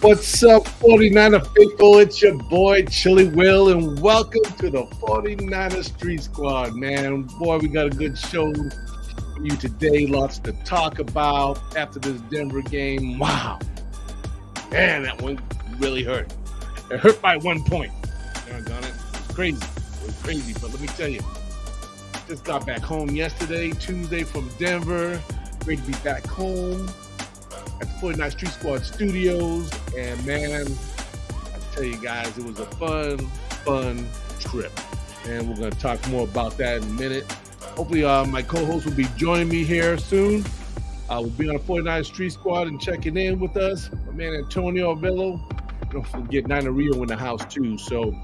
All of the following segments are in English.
What's up, 49er faithful? It's your boy, Chili Will, and welcome to the 49er Street Squad, man. Boy, we got a good show for you today. Lots to talk about after this Denver game. Wow. Man, that one really hurt. It hurt by 1 point. Doggone it. It was crazy. It was crazy, but let me tell you, just got back home yesterday, Tuesday from Denver. Great to be back home at the 49 Street Squad Studios. And man, I tell you guys, it was a fun trip. And we're going to talk more about that in a minute. Hopefully my co-host will be joining me here soon. We'll be on the 49 Street Squad and checking in with us. My man Antonio Avello. Don't forget Nina Rio in the house too. So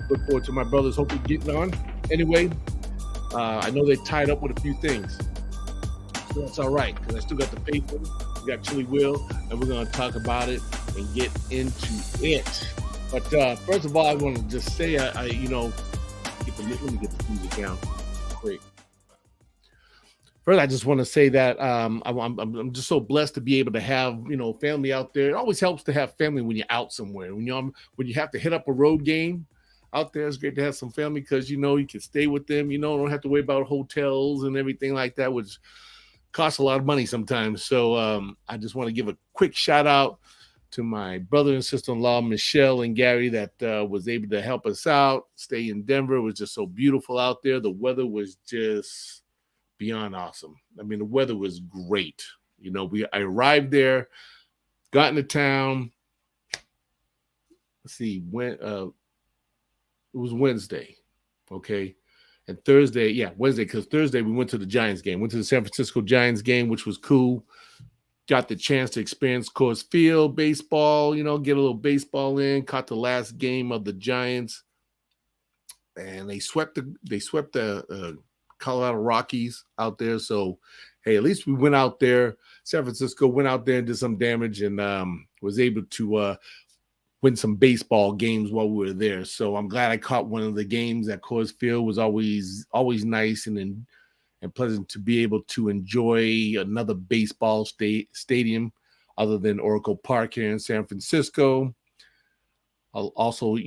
look forward to my brothers hopefully getting on. Anyway, I know they tied up with a few things. So that's all right, because I still got the faithful. We got Chili Will, and we're going to talk about it and get into it. But first of all, I want to just say, let me get the music down. Great. First, I just want to say that I'm just so blessed to be able to have family out there. It always helps to have family when you're out somewhere. When you have to hit up a road game out there, it's great to have some family because you can stay with them. Don't have to worry about hotels and everything like that, which costs a lot of money sometimes. So I just want to give a quick shout out to my brother and sister-in-law, Michelle and Gary, that was able to help us out. Stay in Denver. It was just so beautiful out there. The weather was just beyond awesome. I mean, the weather was great. I arrived there, got into town. Let's see, when it was Wednesday, okay? And Thursday, Wednesday, because Thursday we went to the Giants game. Went to the San Francisco Giants game, which was cool. Got the chance to experience Coors Field baseball, get a little baseball in. Caught the last game of the Giants, and they swept the Colorado Rockies out there. So, hey, at least we went out there. San Francisco went out there and did some damage, and was able to win some baseball games while we were there. So I'm glad I caught one of the games at Coors Field. Was always nice and pleasant to be able to enjoy another baseball stadium other than Oracle Park here in San Francisco. Also,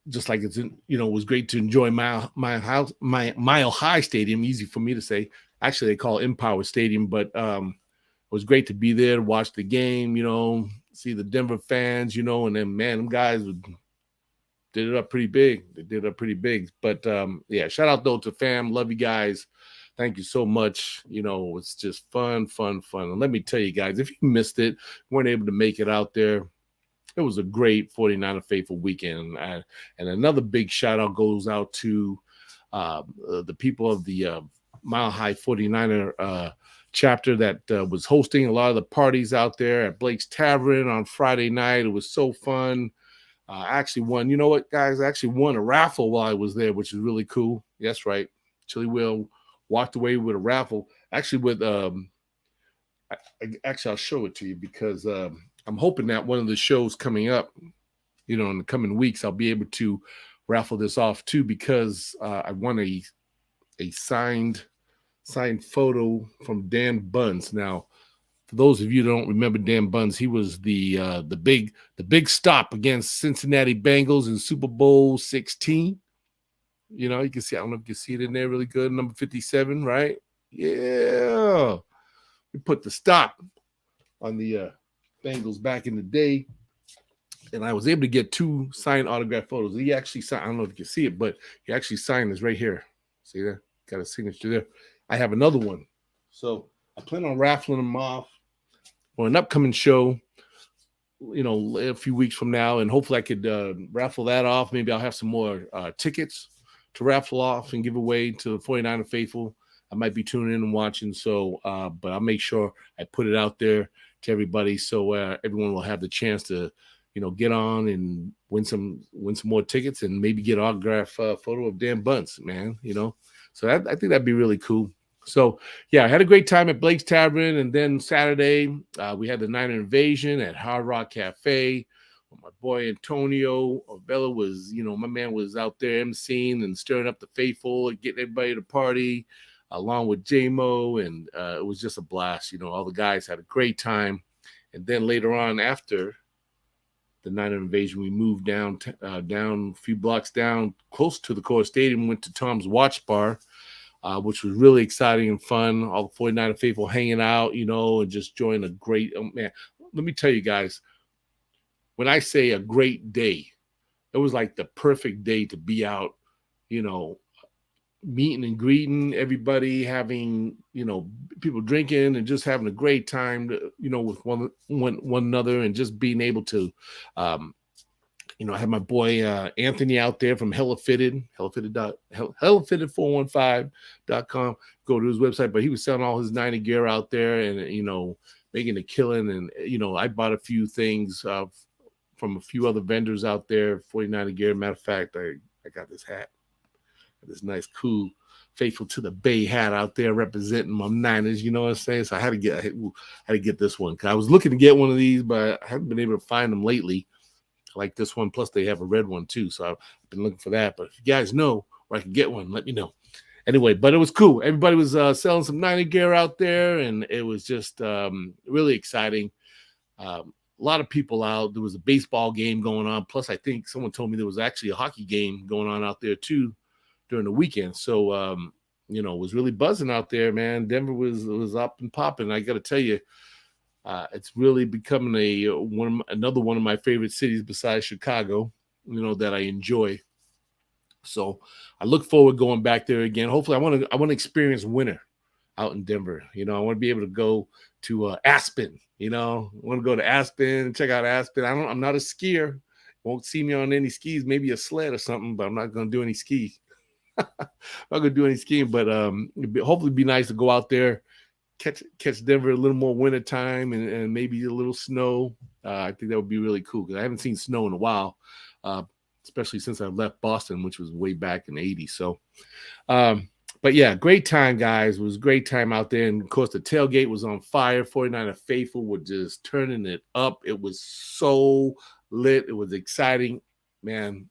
just like it was great to enjoy my Mile High Stadium. Easy for me to say. Actually, they call it Empower Stadium, but it was great to be there to watch the game. See the Denver fans. And then man, them guys did it up pretty big. They did it up pretty big. But shout out though to fam. Love you guys. Thank you so much. It's just fun. And let me tell you guys, if you missed it, weren't able to make it out there, it was a great 49er faithful weekend. And another big shout out goes out to the people of the Mile High 49er chapter that was hosting a lot of the parties out there at Blake's Tavern on Friday night. It was so fun. I actually won. You know what, guys? I actually won a raffle while I was there, which is really cool. Yes, right. Chili Will walked away with a raffle. Actually, with I'll show it to you because I'm hoping that one of the shows coming up, in the coming weeks, I'll be able to raffle this off too because I won a signed photo from Dan Buns. Now, for those of you who don't remember Dan Buns, he was the big stop against Cincinnati Bengals in Super Bowl 16. You can see, I don't know if you can see it in there really good, number 57, right? Yeah. We put the stop on the Bengals back in the day, and I was able to get 2 signed autograph photos. He actually signed, I don't know if you can see it, but he actually signed this right here. See that? Got a signature there. I have another one. So I plan on raffling them off for an upcoming show, a few weeks from now, and hopefully I could raffle that off. Maybe I'll have some more tickets to raffle off and give away to the 49er faithful. I might be tuning in and watching, so but I'll make sure I put it out there to everybody so everyone will have the chance to get on and win some more tickets and maybe get an autograph photo of Dan Bunce, man. So I think that'd be really cool. So yeah, I had a great time at Blake's Tavern, and then Saturday we had the Niner Invasion at Hard Rock Cafe. My boy Antonio Avello was, my man was out there emceeing and stirring up the faithful and getting everybody to party along with J-Mo, and it was just a blast. All the guys had a great time. And then later on after the night of invasion, we moved down a few blocks down, close to the core stadium. Went to Tom's Watch Bar, which was really exciting and fun. All the 49er faithful hanging out, and just enjoying a great man. Let me tell you guys, when I say a great day, it was like the perfect day to be out, meeting and greeting everybody, having, people drinking and just having a great time, with one another, and just being able to, I had my boy Anthony out there from hellafitted415.com. Go to his website, but he was selling all his 90 gear out there and, making a killing. And, I bought a few things from a few other vendors out there, 49 gear. Matter of fact, I got this hat. This nice, cool, faithful to the Bay hat out there representing my Niners. You know what I'm saying? So I had to get this one. Cause I was looking to get one of these, but I haven't been able to find them lately. I like this one. Plus, they have a red one too. So I've been looking for that. But if you guys know where I can get one, let me know. Anyway, but it was cool. Everybody was selling some 90 gear out there, and it was just really exciting. A lot of people out. There was a baseball game going on. Plus, I think someone told me there was actually a hockey game going on out there too during the weekend. So, it was really buzzing out there, man. Denver was up and popping. I got to tell you, it's really becoming another one of my favorite cities besides Chicago, that I enjoy. So I look forward going back there again. Hopefully I want to experience winter out in Denver. I want to be able to go to Aspen, I want to go to Aspen and check out Aspen. I'm not a skier. Won't see me on any skis, maybe a sled or something, but I'm not going to do any skis. I'm not going to do any skiing, but hopefully it'd be nice to go out there, catch Denver a little more winter time and maybe a little snow. I think that would be really cool because I haven't seen snow in a while, especially since I left Boston, which was way back in the 80s. So, but yeah, great time, guys. It was a great time out there. And of course, the tailgate was on fire. 49er faithful were just turning it up. It was so lit. It was exciting, man.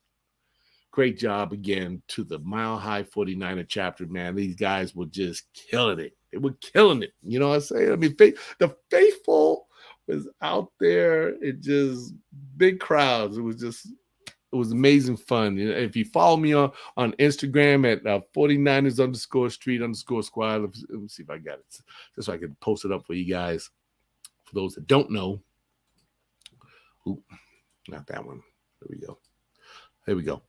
Great job again to the Mile High 49er chapter, man. These guys were just killing it. They were killing it. You know what I'm saying? I mean, the faithful was out there. It just big crowds. It was amazing fun. If you follow me on Instagram at 49ers_street_squad, let me see if I got it, just so I can post it up for you guys. For those that don't know, ooh, not that one. There we go.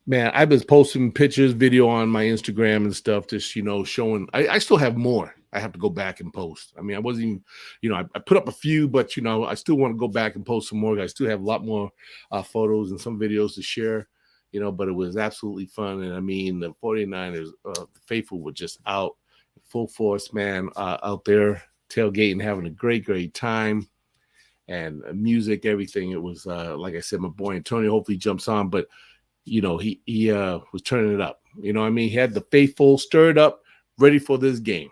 Man, I've been posting pictures, video on my Instagram and stuff, just, showing. I still have more. I have to go back and post. I mean, I wasn't even, I put up a few, but, I still want to go back and post some more. I still have a lot more photos and some videos to share, but it was absolutely fun. And I mean, the 49ers, the faithful were just out full force, man, out there tailgating, having a great, great time. And music, everything. It was, like I said, my boy Antonio hopefully jumps on, but, he was turning it up. He had the faithful stirred up, ready for this game.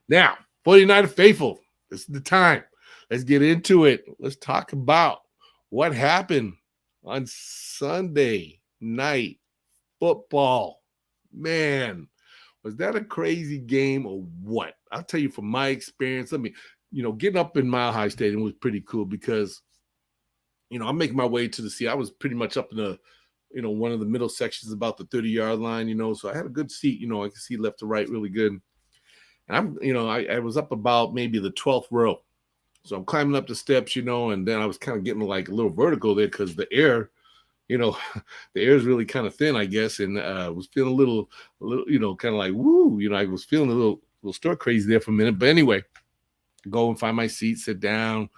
Now, 49er faithful, this is the time. Let's get into it. Let's talk about what happened on Sunday night football. Man, was that a crazy game or what? I'll tell you from my experience. Getting up in Mile High Stadium was pretty cool because, I'm making my way to the seat. I was pretty much up in the, one of the middle sections about the 30-yard line, so I had a good seat, I could see left to right really good. And I was up about maybe the 12th row. So I'm climbing up the steps, and then I was kind of getting like a little vertigo there because the air, the air is really kind of thin, I guess. And was feeling a little, kind of like, woo, I was feeling a little stir crazy there for a minute. But anyway, go and find my seat, sit down,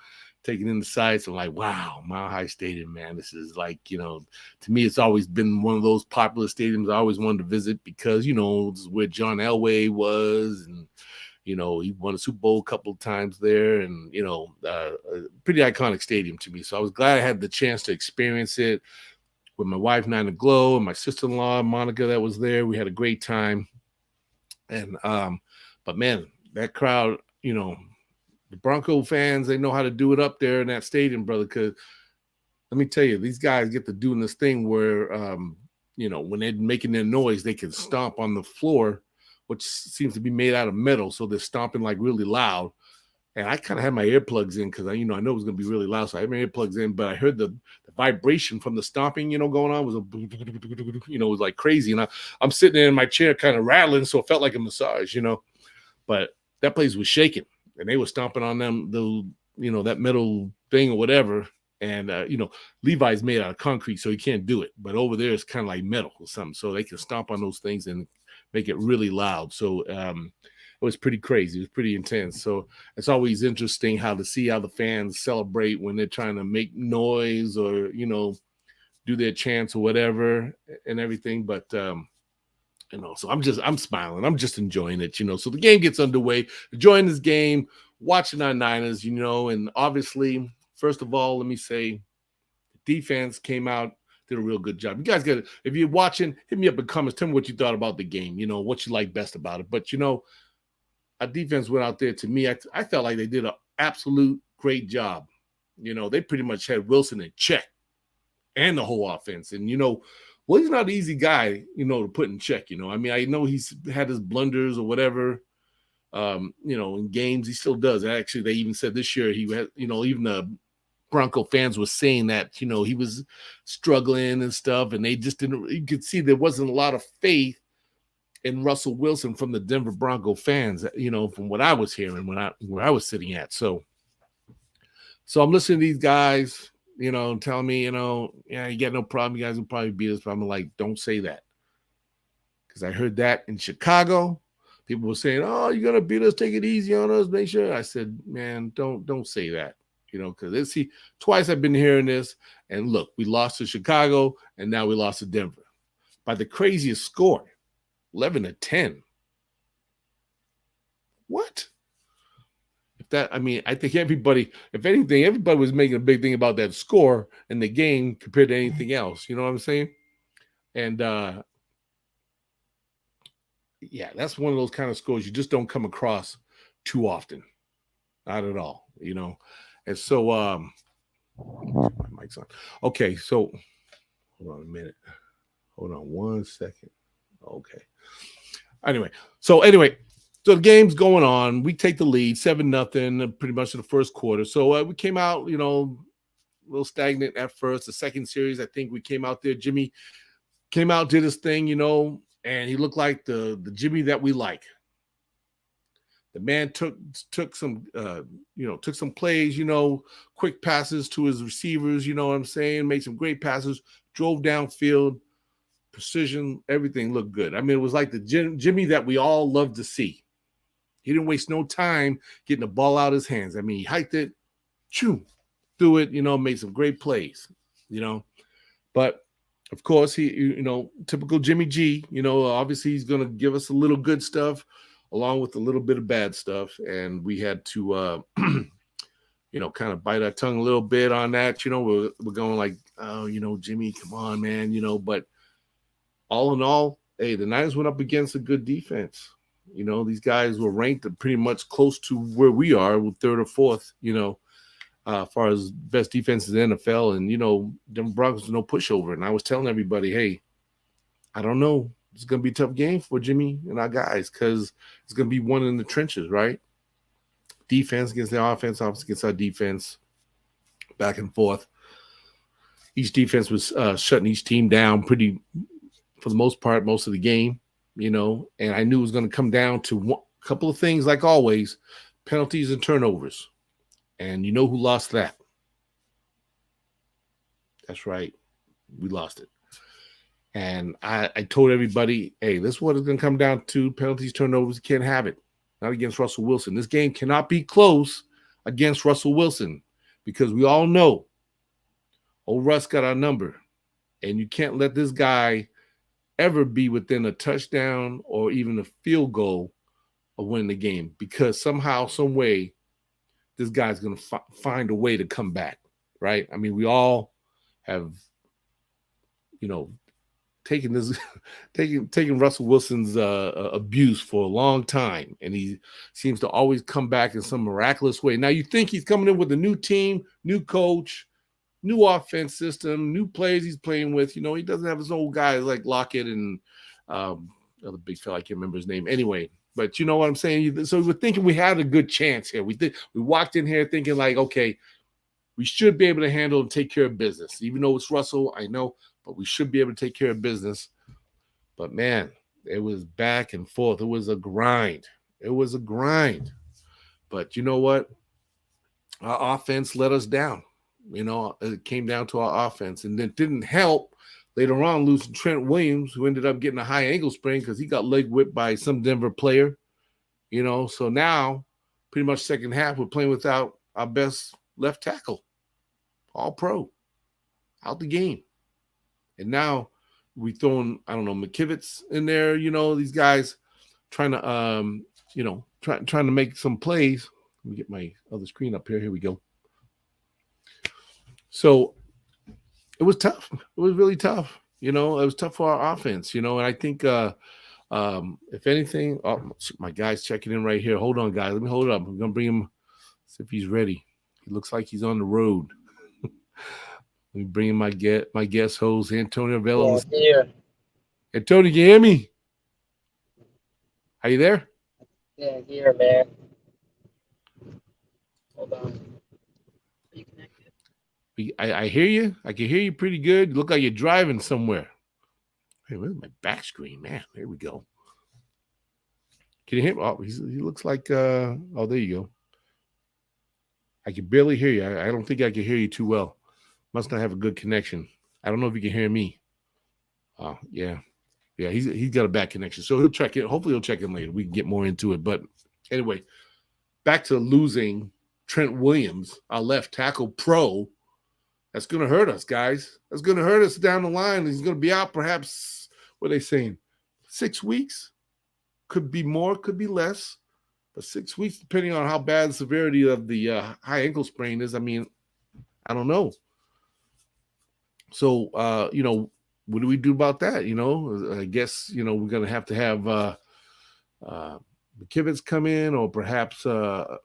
taking in the sights. I'm like, wow, Mile High Stadium, man. This is like, to me, it's always been one of those popular stadiums I always wanted to visit because, this is where John Elway was. And, he won a Super Bowl a couple of times there and, a pretty iconic stadium to me. So I was glad I had the chance to experience it with my wife, Nina Glow, and my sister-in-law, Monica, that was there. We had a great time. And, but man, that crowd, the Bronco fans, they know how to do it up there in that stadium, brother, because let me tell you, these guys get to doing this thing where, when they're making their noise, they can stomp on the floor, which seems to be made out of metal. So they're stomping like really loud. And I kind of had my earplugs in because I know it was going to be really loud. So I had my earplugs in, but I heard the vibration from the stomping, going on. It was it was like crazy. And I'm sitting there in my chair kind of rattling. So it felt like a massage, but that place was shaking and they were stomping on that metal thing or whatever. And, Levi's made out of concrete, so you can't do it. But over there, it's kind of like metal or something. So they can stomp on those things and make it really loud. So it was pretty crazy. It was pretty intense. So it's always interesting to see how the fans celebrate when they're trying to make noise or, do their chants or whatever and everything. But, so I'm smiling. I'm just enjoying it, So the game gets underway, enjoying this game, watching our Niners, and obviously, first of all, let me say the defense came out, did a real good job. You guys if you're watching, hit me up in comments. Tell me what you thought about the game, what you like best about it. But, our defense went out there. To me, I felt like they did an absolute great job. They pretty much had Wilson in check and the whole offense. And, he's not an easy guy, to put in check. I mean, I know he's had his blunders or whatever, in games. He still does. Actually, they even said this year he had, even the Bronco fans were saying that, he was struggling and stuff. And they just didn't, you could see there wasn't a lot of faith in Russell Wilson from the Denver Bronco fans, from what I was hearing where I was sitting at. So I'm listening to these guys, telling me, yeah, you got no problem. You guys will probably beat us. But I'm like, don't say that. Because I heard that in Chicago. People were saying, oh, you're going to beat us. Take it easy on us. Make sure. I said, man, don't say that. Because twice I've been hearing this. And look, we lost to Chicago and now we lost to Denver by the craziest score. 11-10. What? I think everybody was making a big thing about that score in the game compared to anything else. You know what I'm saying? And yeah, that's one of those kind of scores you just don't come across too often. Not at all, And so my mic's on. Okay, so hold on a minute. Hold on 1 second. Okay. Anyway, so the game's going on. We take the lead 7-0 pretty much in the first quarter. So we came out, a little stagnant at first. The second series, I think we came out there. Jimmy came out, did his thing, and he looked like the Jimmy that we like. The man took some plays, quick passes to his receivers, you know what I'm saying? Made some great passes, drove downfield. Precision, everything looked good. I mean, it was like the Jimmy that we all love to see. He didn't waste no time getting the ball out of his hands. I mean, he hiked it, threw it, made some great plays, But, of course, he, typical Jimmy G, obviously he's going to give us a little good stuff along with a little bit of bad stuff. And we had to, kind of bite our tongue a little bit on that. We're going like, oh, Jimmy, come on, man, but all in all, hey, the Niners went up against a good defense. These guys were ranked pretty much close to where we are, with third or fourth, as far as best defenses in the NFL. And, Denver Broncos no pushover. And I was telling everybody, hey, I don't know. It's going to be a tough game for Jimmy and our guys because it's going to be one in the trenches, right? Defense against the offense against our defense, back and forth. Each defense was shutting each team down pretty for the most part, most of the game, and I knew it was going to come down to a couple of things, like always, penalties and turnovers. And you know who lost that? That's right. We lost it. And I told everybody, hey, this is what it's going to come down to. Penalties, turnovers, you can't have it. Not against Russell Wilson. This game cannot be close against Russell Wilson because we all know old Russ got our number. And you can't let this guy ever be within a touchdown or even a field goal of winning the game, because somehow, some way, this guy's going to find a way to come back, right? I mean, we all have, taken Russell Wilson's abuse for a long time, and he seems to always come back in some miraculous way. Now, you think he's coming in with a new team, new coach, new offense system, new players he's playing with. He doesn't have his old guys like Lockett and other big fella. I can't remember his name. Anyway, But you know what I'm saying? So we're thinking we had a good chance here. We walked in here thinking like, okay, we should be able to handle and take care of business. Even though it's Russell, I know, but we should be able to take care of business. But man, it was back and forth. It was a grind. It was a grind. But you know what? Our offense let us down. You know, it came down to our offense. And it didn't help later on losing Trent Williams, who ended up getting a high ankle sprain because he got leg whipped by some Denver player. You know, so now, pretty much second half, we're playing without our best left tackle, all pro, out the game. And now we throwing, I don't know, McKivitz in there, you know, these guys trying to, trying to make some plays. Let me get my other screen up here. Here we go. So it was tough. It was really tough. You know, it was tough for our offense, you know, and I think if anything, my guy's checking in right here. Hold on, guys. Let me hold it up. I'm going to bring him, see if he's ready. He looks like he's on the road. Let me bring in my guest host, Antonio Vela. Yeah. Antonio, can you hear me? Are you there? Yeah, here, man. Hold on. Are you connected? I hear you. I can hear you pretty good. You look like you're driving somewhere. Hey, where's my back screen, man? There we go. Can you hear me? Oh, he looks like, there you go. I can barely hear you. I don't think I can hear you too well. Must not have a good connection. I don't know if you can hear me. Oh, yeah. Yeah, he's got a bad connection. So he'll check it. Hopefully he'll check in later. We can get more into it. But anyway, back to losing Trent Williams, our left tackle pro. That's going to hurt us, guys. That's going to hurt us down the line. He's going to be out perhaps, what are they saying, 6 weeks? Could be more, could be less. But 6 weeks, depending on how bad the severity of the high ankle sprain is. I mean, I don't know. So, what do we do about that? You know, I guess, we're going to have McKivitz come in, or perhaps Colt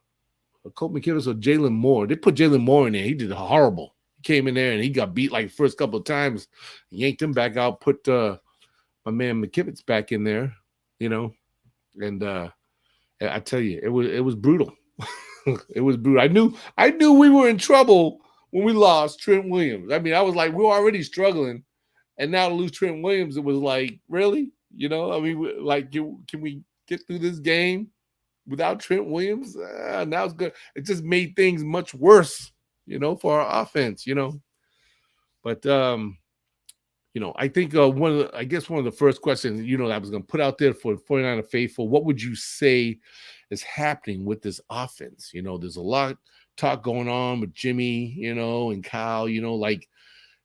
McKivitz or Jalen Moore. They put Jalen Moore in there. He did horrible. He came in there and he got beat like the first couple of times. Yanked him back out, put my man McKivitz back in there, and I tell you, it was brutal. It was brutal. I knew we were in trouble when we lost Trent Williams. I mean, I was like, we were already struggling, and now to lose Trent Williams, it was like, really? I mean, like, can we get through this game without Trent Williams? Now it's good. It just made things much worse, for our offense, But I think one of the first questions, that I was going to put out there for 49er faithful, what would you say is happening with this offense? There's a lot of talk going on with Jimmy, and Kyle,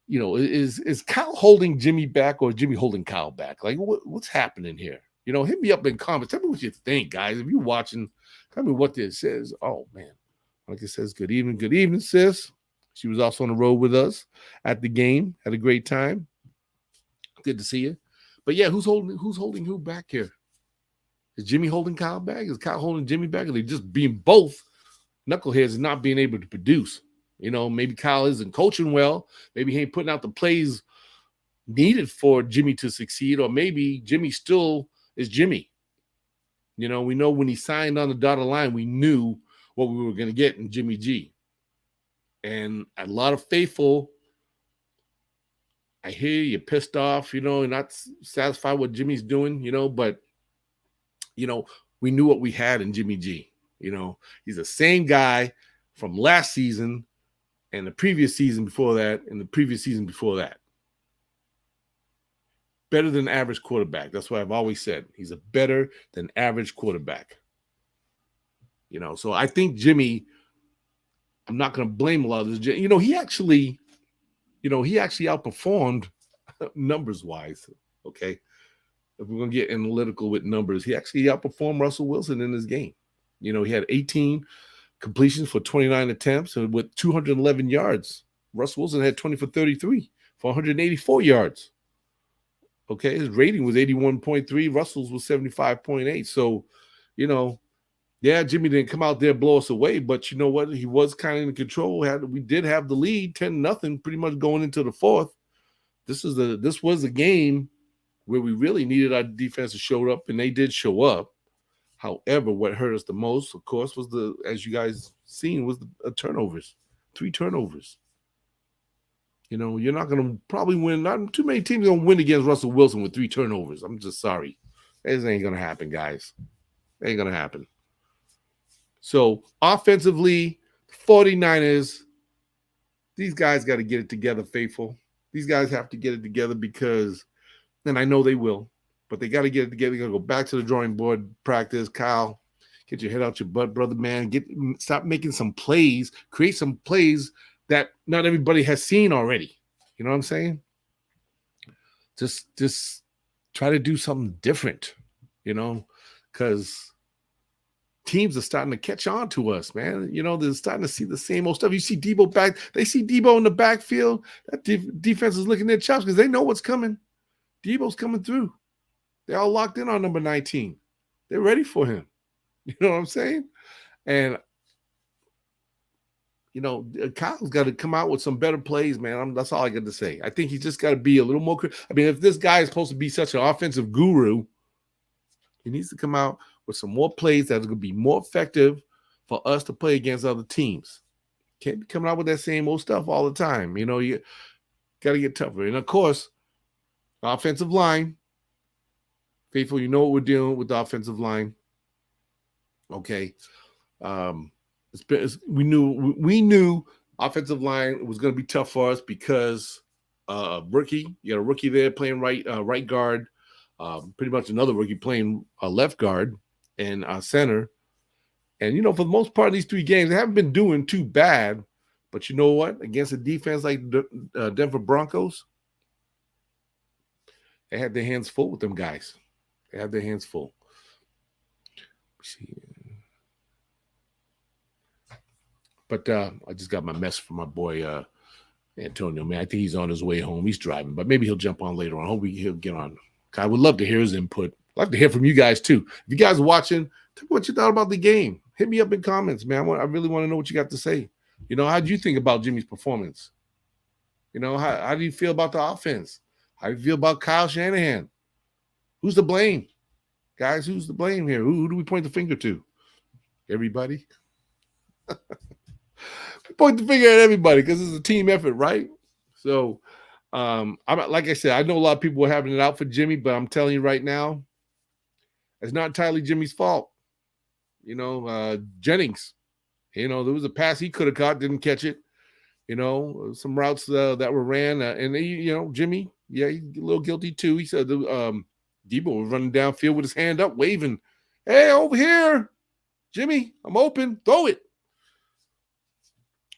is Kyle holding Jimmy back, or Jimmy holding Kyle back? Like, what's happening here? Hit me up in comments. Tell me what you think, guys. If you're watching, tell me what this says. Oh, man. Like it says, good evening, sis. She was also on the road with us at the game. Had a great time. Good to see you. But yeah, who's holding who back here? Is Jimmy holding Kyle back? Is Kyle holding Jimmy back? Are they just being both knuckleheads and not being able to produce? Maybe Kyle isn't coaching well. Maybe he ain't putting out the plays needed for Jimmy to succeed, or maybe Jimmy still is Jimmy. We know when he signed on the dotted line, we knew what we were going to get in Jimmy G. And a lot of faithful, I hear you're pissed off, and not satisfied with Jimmy's doing, but, we knew what we had in Jimmy G. He's the same guy from last season and the previous season before that and the previous season before that. Better than average quarterback. That's what I've always said. He's a better than average quarterback. So I think Jimmy, I'm not going to blame a lot of this. He actually outperformed numbers-wise, okay? If we're going to get analytical with numbers, he actually outperformed Russell Wilson in this game. He had 18 completions for 29 attempts and with 211 yards. Russell Wilson had 20 for 33 for 184 yards. Okay, his rating was 81.3. Russell's was 75.8. So, yeah, Jimmy didn't come out there and blow us away, but you know what? He was kind of in control. We did have the lead, 10-0, pretty much going into the fourth. This was a game where we really needed our defense to show up, and they did show up. However, what hurt us the most, of course, was as you guys seen, was the turnovers. 3 turnovers. You're not going to probably win. Not too many teams going to win against Russell Wilson with 3 turnovers. I'm just sorry. This ain't going to happen, guys. It ain't going to happen. So, offensively, 49ers, these guys got to get it together, faithful. These guys have to get it together because, and I know they will, but they got to get it together. They got to go back to the drawing board, practice. Kyle, get your head out your butt, brother, man. Stop making some plays, create some plays that not everybody has seen already. You know what I'm saying? Just try to do something different, because teams are starting to catch on to us, man. They're starting to see the same old stuff. You see Debo back. They see Debo in the backfield. That defense is looking at chops because they know what's coming. Debo's coming through. They're all locked in on number 19. They're ready for him. You know what I'm saying? And, Kyle's got to come out with some better plays, man. That's all I got to say. I think he's just got to be a little more. If this guy is supposed to be such an offensive guru, he needs to come out with some more plays that are going to be more effective for us to play against other teams. Can't be coming out with that same old stuff all the time. You got to get tougher. And, of course, offensive line. Faithful, you know what we're dealing with the offensive line. Okay. We knew offensive line was going to be tough for us because rookie. You got a rookie there playing right guard. Pretty much another rookie playing left guard and center. And, for the most part of these 3 games, they haven't been doing too bad. But you know what? Against a defense like Denver Broncos, they had their hands full with them guys. They had their hands full. Let's see. But I just got my message from my boy Antonio, man. I think he's on his way home. He's driving, but maybe he'll jump on later on. Hope he'll get on. I would love to hear his input. I'd like to hear from you guys, too. If you guys are watching, tell me what you thought about the game. Hit me up in comments, man. I really want to know what you got to say. How do you think about Jimmy's performance? How do you feel about the offense? How do you feel about Kyle Shanahan? Who's to blame? Guys, who's to blame here? Who do we point the finger to? Everybody? We point the finger at everybody because it's a team effort, right? So, like I said, I know a lot of people are having it out for Jimmy, but I'm telling you right now, it's not entirely Jimmy's fault. Jennings, there was a pass he could have caught, didn't catch it. Some routes that were ran, and Jimmy, yeah, he's a little guilty too. He said Debo was running downfield with his hand up, waving, "Hey, over here, Jimmy, I'm open, throw it."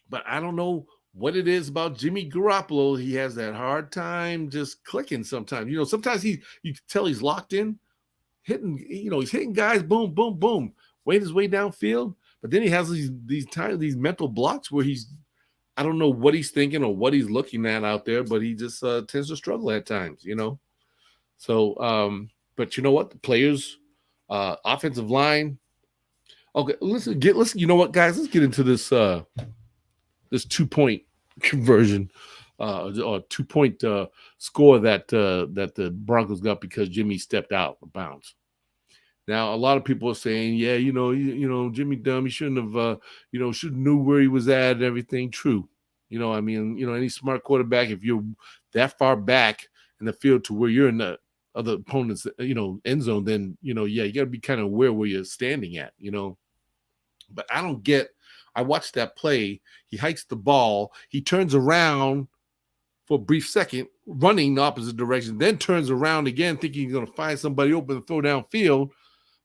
But I don't know what it is about Jimmy Garoppolo. He has that hard time just clicking sometimes. Sometimes you can tell he's locked in, he's hitting guys, boom, boom, boom, weighing his way downfield. But then he has these mental blocks where I don't know what he's thinking or what he's looking at out there, but he just tends to struggle at times, So, but you know what? The players, offensive line. Okay, listen. You know what, guys? Let's get into this. This 2-point conversion or 2-point score that the Broncos got because Jimmy stepped out of bounds. Now, a lot of people are saying, yeah, Jimmy dumb. He shouldn't have, should have knew where he was at and everything. True. Any smart quarterback, if you're that far back in the field to where you're in the other opponent's, end zone, then, you got to be kind of aware where you're standing at, But I watched that play. He hikes the ball. He turns around for a brief second, running the opposite direction, then turns around again, thinking he's going to find somebody open and throw downfield.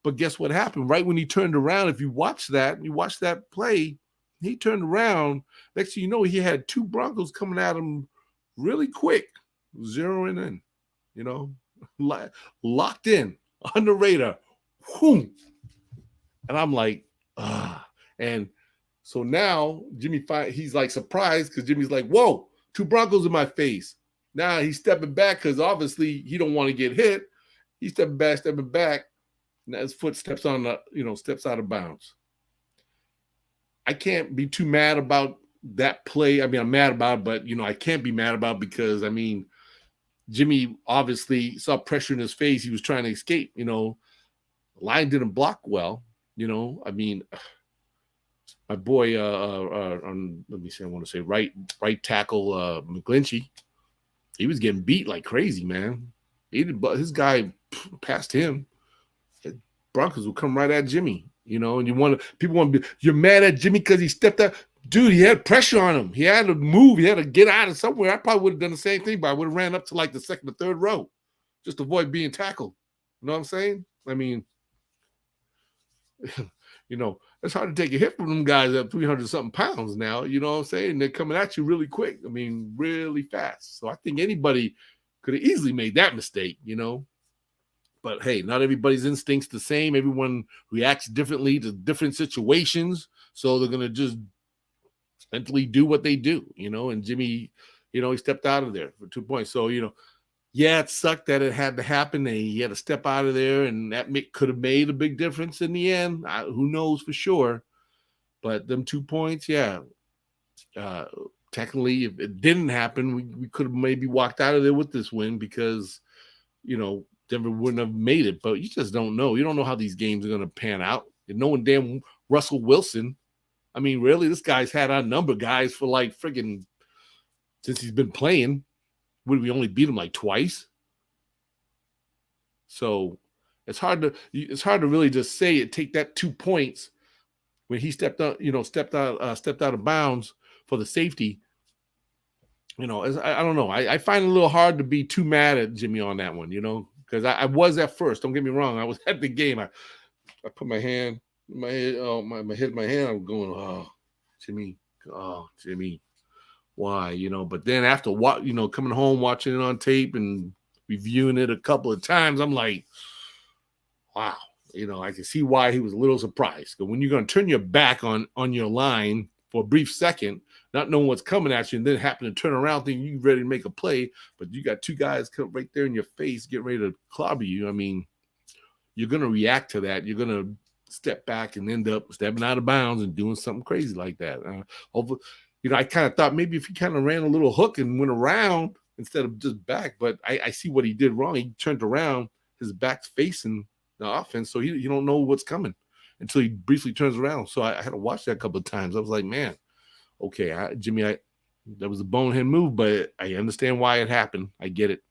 But guess what happened? Right when he turned around, if you watch that play, he turned around. Next thing you know, he had 2 Broncos coming at him really quick, zeroing in, locked in on the radar. Whoom. And I'm like, and so now Jimmy, he's like surprised because Jimmy's like, whoa, 2 Broncos in my face. Now he's stepping back because obviously he don't want to get hit. He's stepping back. Now his foot steps on steps out of bounds. I can't be too mad about that play. I mean, I'm mad about it, but I can't be mad about it because Jimmy obviously saw pressure in his face. He was trying to escape. A Line didn't block well. I mean, my boy, let me see, I want to say right tackle McGlinchey, he was getting beat like crazy, man. His guy passed him. Broncos will come right at Jimmy, and people want to be, you're mad at Jimmy because he stepped out. Dude, he had pressure on him. He had to move. He had to get out of somewhere. I probably would have done the same thing, but I would have ran up to like the second or third row just to avoid being tackled. You know what I'm saying? I mean, it's hard to take a hit from them guys at 300-something pounds now. You know what I'm saying? They're coming at you really quick. I mean, really fast. So I think anybody could have easily made that mistake, But hey, not everybody's instincts the same. Everyone reacts differently to different situations. So they're going to just mentally do what they do, And Jimmy, he stepped out of there for 2 points. So, yeah, it sucked that it had to happen. And he had to step out of there, and that could have made a big difference in the end. Who knows for sure? But them 2 points, yeah. Technically, if it didn't happen, we could have maybe walked out of there with this win because, Denver wouldn't have made it. But you just don't know. You don't know how these games are going to pan out. And knowing damn Russell Wilson, I mean, really, this guy's had our number, guys, for like friggin' since he's been playing. Would we only beat him like twice? So it's hard to really just say it. Take that 2 points when he stepped out of bounds for the safety. I don't know. I find it a little hard to be too mad at Jimmy on that one, because I was at first. Don't get me wrong. I was at the game. I put my hand in my head. Oh, my head in my hand. I'm going, oh, Jimmy. Why, But then after coming home, watching it on tape and reviewing it a couple of times, I'm like, wow, I can see why he was a little surprised. But when you're going to turn your back on your line for a brief second, not knowing what's coming at you, and then happen to turn around thinking you're ready to make a play, but you got two guys come right there in your face, getting ready to clobber you. I mean, you're going to react to that. You're going to step back and end up stepping out of bounds and doing something crazy like that. I kind of thought maybe if he kind of ran a little hook and went around instead of just back, but I see what he did wrong. He turned around, his back's facing the offense, so you don't know what's coming until he briefly turns around. So I had to watch that a couple of times. I was like, man, okay, Jimmy, that was a bonehead move, but I understand why it happened. I get it.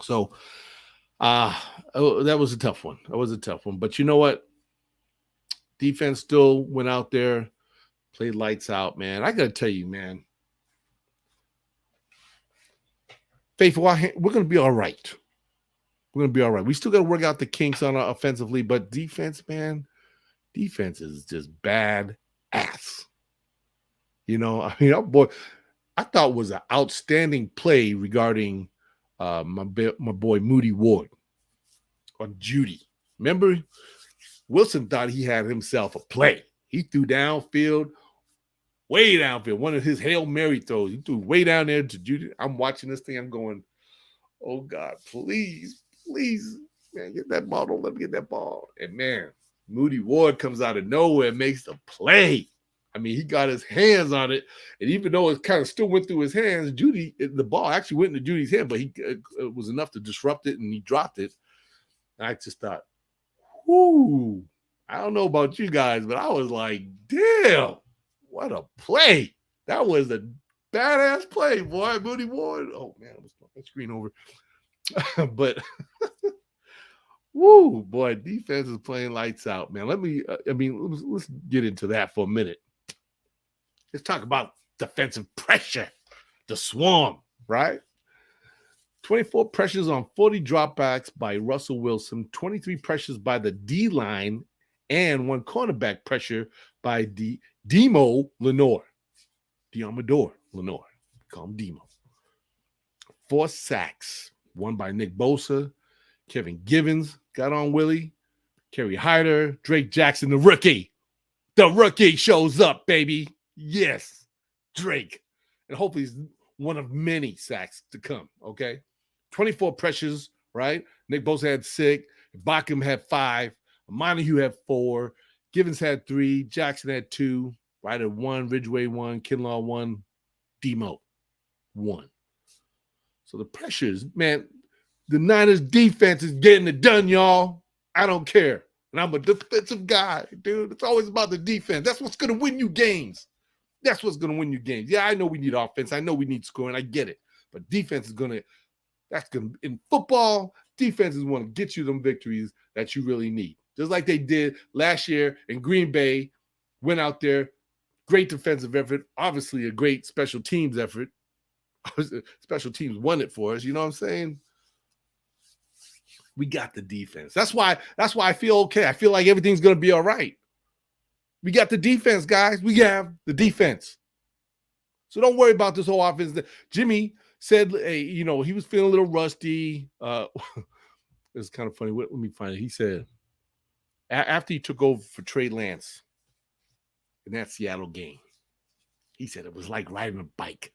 So that was a tough one. But you know what? Defense still went out there, played lights out, man. I got to tell you, man. Faithful, we're going to be all right. We still got to work out the kinks on our offensively, but defense, man, defense is just bad ass. Our boy, I thought was an outstanding play regarding my boy Moody Ward on Judy. Remember, Wilson thought he had himself a play. He threw downfield, way downfield. One of his Hail Mary throws. He threw way down there to Judy. I'm watching this thing. I'm going, oh, God, please, man, get that ball. Don't let me get that ball. And, man, Moody Ward comes out of nowhere and makes the play. I mean, he got his hands on it. And even though it kind of still went through his hands, the ball actually went into Judy's hand, but it was enough to disrupt it, and he dropped it. And I just thought, whoo, I don't know about you guys, but I was like, damn, what a play. That was a badass play, boy, Moody Ward. Oh, man, I was my screen over. But, woo, boy, defense is playing lights out, man. Let's get into that for a minute. Let's talk about defensive pressure, the swarm, right? 24 pressures on 40 dropbacks by Russell Wilson, 23 pressures by the D-line, and 1 cornerback pressure by Demo Lenore. Diamador Lenore. Call him Demo. 4 sacks, 1 by Nick Bosa. Kevin Givens got on Willie. Kerry Hyder. Drake Jackson, the rookie. The rookie shows up, baby. Yes, Drake. And hopefully he's one of many sacks to come, okay? 24 pressures, right? Nick Bosa had 6. Bacham had 5. Montague had 4. Givens had 3. Jackson had 2. Ryder 1. Ridgeway 1. Kinlaw 1. Demo 1. So the pressures, man, the Niners defense is getting it done, y'all. I don't care. And I'm a defensive guy, dude. It's always about the defense. That's what's going to win you games. That's what's going to win you games. Yeah, I know we need offense. I know we need scoring. I get it. But defense is going to, in football, defense is going to get you them victories that you really need. Just like they did last year in Green Bay, went out there, great defensive effort, obviously a great special teams effort. Special teams won it for us. You know what I'm saying? We got the defense. That's why I feel okay. I feel like everything's going to be all right. We got the defense, guys. We have the defense. So don't worry about this whole offense. Jimmy said, hey, he was feeling a little rusty. It's kind of funny. Let me find it. He said, after he took over for Trey Lance in that Seattle game, he said it was like riding a bike.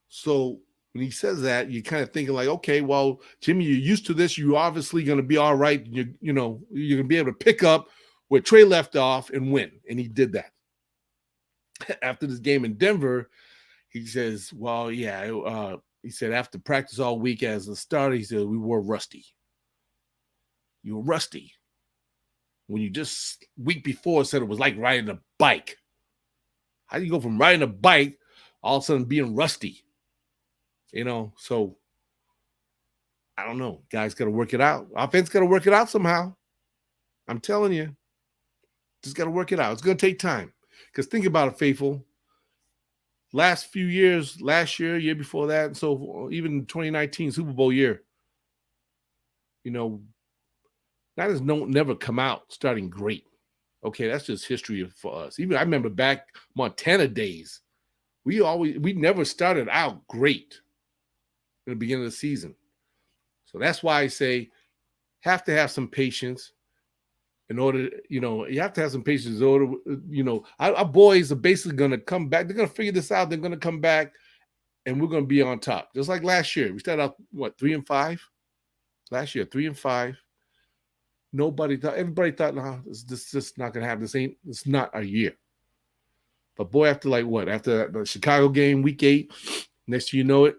So when he says that, you're kind of thinking like, okay, well, Jimmy, you're used to this. You're obviously going to be all right. You're going to be able to pick up where Trey left off and win. And he did that. After this game in Denver, he says, well, yeah, he said after practice all week as a starter, he said, we were rusty. You were rusty. When you just week before said it was like riding a bike. How do you go from riding a bike all of a sudden being rusty? So I don't know. Guys got to work it out. Offense got to work it out somehow. I'm telling you. Just got to work it out. It's going to take time. Because think about it, Faithful. Last few years, last year before that, and so even 2019 Super Bowl year, Niners don't never come out starting great. Okay, that's just history for us. Even I remember back Montana days, we never started out great in the beginning of the season. So that's why I say have to have some patience in order, you have to have some patience in order, our boys are basically going to come back. They're going to figure this out. They're going to come back and we're going to be on top. Just like last year. We started out, 3-5? Last year, 3-5. Everybody thought, no, this just not going to happen. It's not a year. But boy, after the Chicago game, week 8, next thing you know it,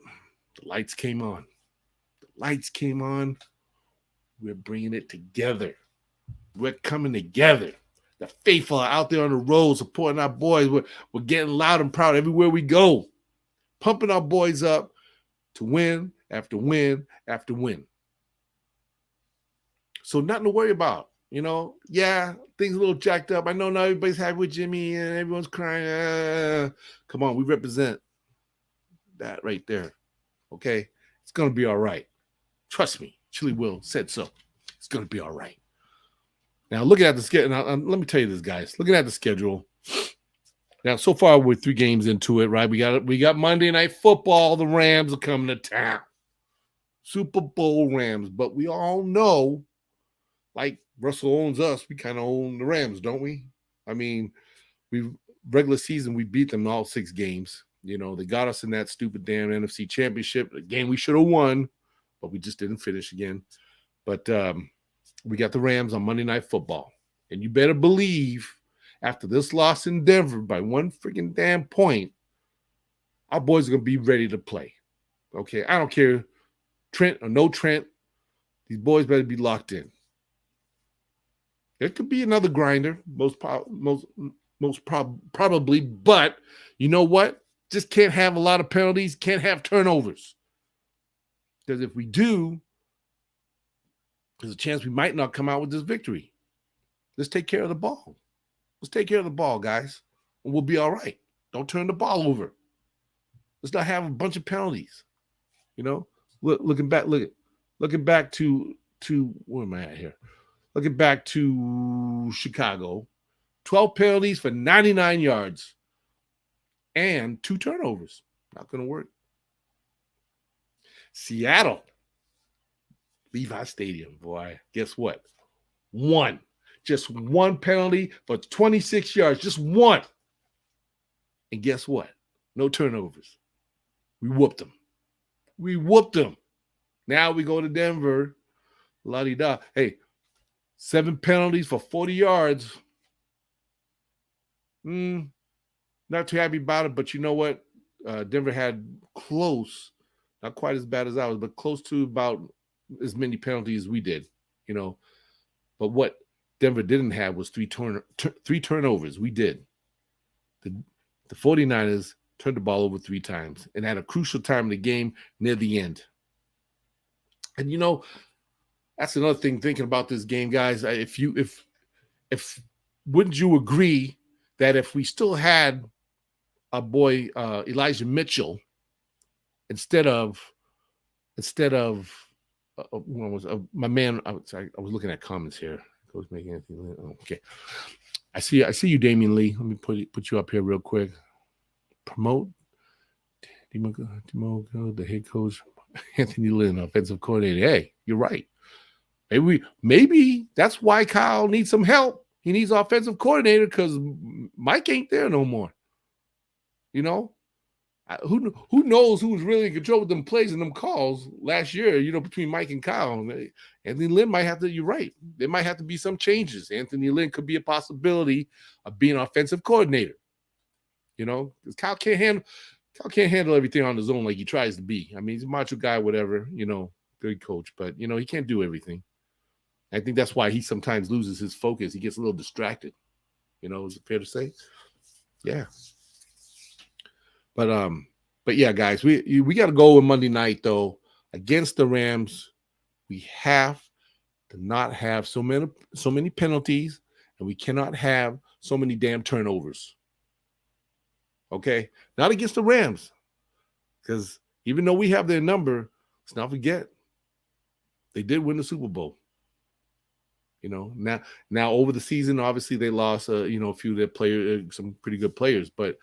the lights came on. We're bringing it together. We're coming together. The faithful are out there on the road supporting our boys. We're getting loud and proud everywhere we go, pumping our boys up to win after win after win. So nothing to worry about. Yeah, things a little jacked up. I know not everybody's happy with Jimmy and everyone's crying. Come on, we represent that right there. Okay? It's going to be all right. Trust me. Chili Will said so. It's going to be all right. Now, looking at the schedule, let me tell you this, guys. Looking at the schedule. Now, so far, we're 3 games into it, right? We got Monday Night Football. The Rams are coming to town. Super Bowl Rams. But we all know, like Russell owns us, we kind of own the Rams, don't we? I mean, regular season, we beat them all 6 games. They got us in that stupid damn NFC Championship, a game we should have won, but we just didn't finish again. But we got the Rams on Monday Night Football. And you better believe after this loss in Denver by 1 freaking damn point, our boys are going to be ready to play. Okay, I don't care, Trent or no Trent, these boys better be locked in. It could be another grinder, probably, but you know what? Just can't have a lot of penalties, can't have turnovers. Because if we do, there's a chance we might not come out with this victory. Let's take care of the ball. Let's take care of the ball, guys, and we'll be all right. Don't turn the ball over. Let's not have a bunch of penalties. Looking back to where am I at here? Looking back to Chicago, 12 penalties for 99 yards and 2 turnovers. Not going to work. Seattle, Levi Stadium, boy. Guess what? 1. Just 1 penalty for 26 yards. Just 1. And guess what? No turnovers. We whooped them. Now we go to Denver. La-di-da. Hey, 7 penalties for 40 yards. Not too happy about it, but you know what? Denver had close, not quite as bad as I was, but close to about as many penalties as we did. you know. But what Denver didn't have was three turnovers. We did. The 49ers turned the ball over 3 times and at a crucial time in the game near the end. And that's another thing thinking about this game, guys. If wouldn't you agree that if we still had our boy Elijah Mitchell instead of my man, I was looking at comments here. Coach making anything. Okay, I see you, Damian Lee. Let me put you up here real quick. Promote Timo, the head coach, Anthony Lynn, offensive coordinator. Hey, you're right. Maybe that's why Kyle needs some help. He needs offensive coordinator because Mike ain't there no more. Who knows who was really in control of them plays and them calls last year, between Mike and Kyle. Anthony Lynn might have to, you're right. There might have to be some changes. Anthony Lynn could be a possibility of being offensive coordinator. Because Kyle can't handle everything on his own like he tries to be. I mean, he's a macho guy, whatever, good coach, but he can't do everything. I think that's why he sometimes loses his focus. He gets a little distracted. Is it fair to say? Yeah. But yeah, guys, we got to go with Monday night though against the Rams. We have to not have so many penalties, and we cannot have so many damn turnovers. Okay, not against the Rams, because even though we have their number, let's not forget they did win the Super Bowl. Now over the season, obviously they lost a few of their players, some pretty good players, but